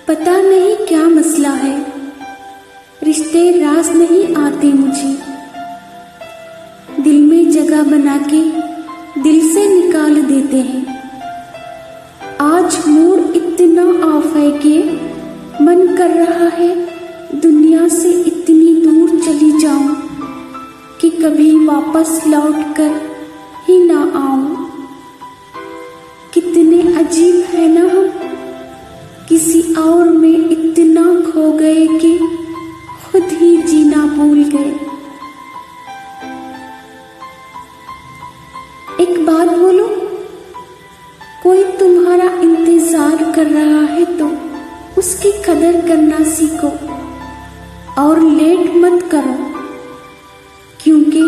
पता नहीं क्या मसला है, रिश्ते रास नहीं आते मुझे। दिल में जगह बना के दिल से निकाल देते हैं। आज मूड इतना ऑफ है कि मन कर रहा है दुनिया से इतनी दूर चली जाऊं कि कभी वापस लौट कर ही ना आऊं। कितने अजीब है ना हम, किसी और में इतना खो गए कि खुद ही जीना भूल गए। एक बात बोलो, कोई तुम्हारा इंतजार कर रहा है तो उसकी कदर करना सीखो और लेट मत करो, क्योंकि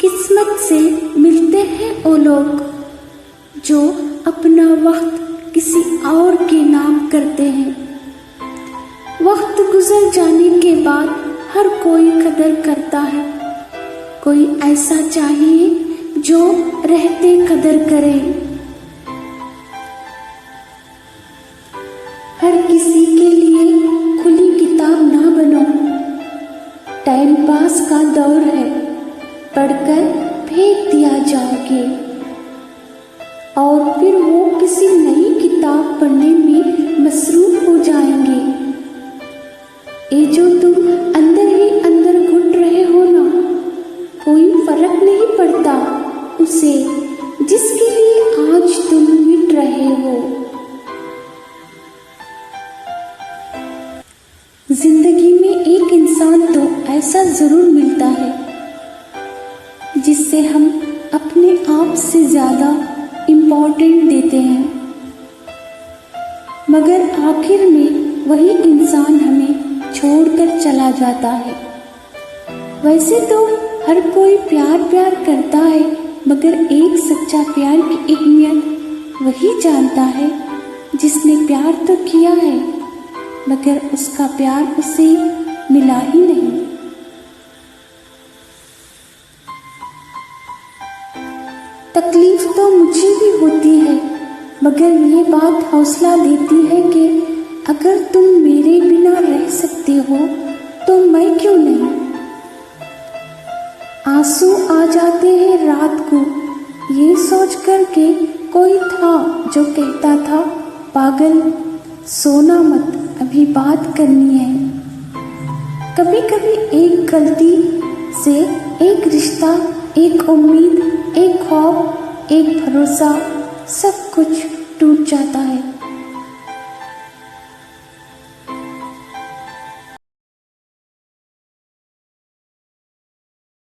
किस्मत से मिलते हैं वो लोग जो अपना वक्त किसी और के नाम करते हैं। वक्त गुजर जाने के बाद हर कोई कदर करता है, कोई ऐसा चाहिए जो रहते कदर करे। हर किसी के लिए खुली किताब ना बनो, टाइम पास का दौर है, पढ़कर फेंक दिया जाओगे और फिर वो किसी नई किताब पढ़ने में मसरूफ हो जाएंगे। ये जो तुम अंदर ही अंदर घुट रहे हो ना, कोई फर्क नहीं पड़ता उसे जिसके लिए आज तुम मिट रहे हो। जिंदगी में एक इंसान तो ऐसा जरूर मिलता है जिससे हम अपने आप से ज्यादा इम्पोर्टेंट देते हैं, मगर आखिर में वही इंसान हमें छोड़कर चला जाता है। वैसे तो हर कोई प्यार करता है, मगर एक सच्चा प्यार की अहमियत वही जानता है जिसने प्यार तो किया है मगर उसका प्यार उसे मिला ही नहीं। तकलीफ तो मुझे भी होती है, मगर ये बात हौसला देती है कि अगर तुम मेरे बिना रह सकते हो तो मैं क्यों नहीं। आंसू आ जाते हैं रात को ये सोच कर के कोई था जो कहता था पागल सोना मत, अभी बात करनी है। कभी कभी एक गलती से एक रिश्ता, एक उम्मीद, एक खौफ, एक भरोसा, सब कुछ टूट जाता है।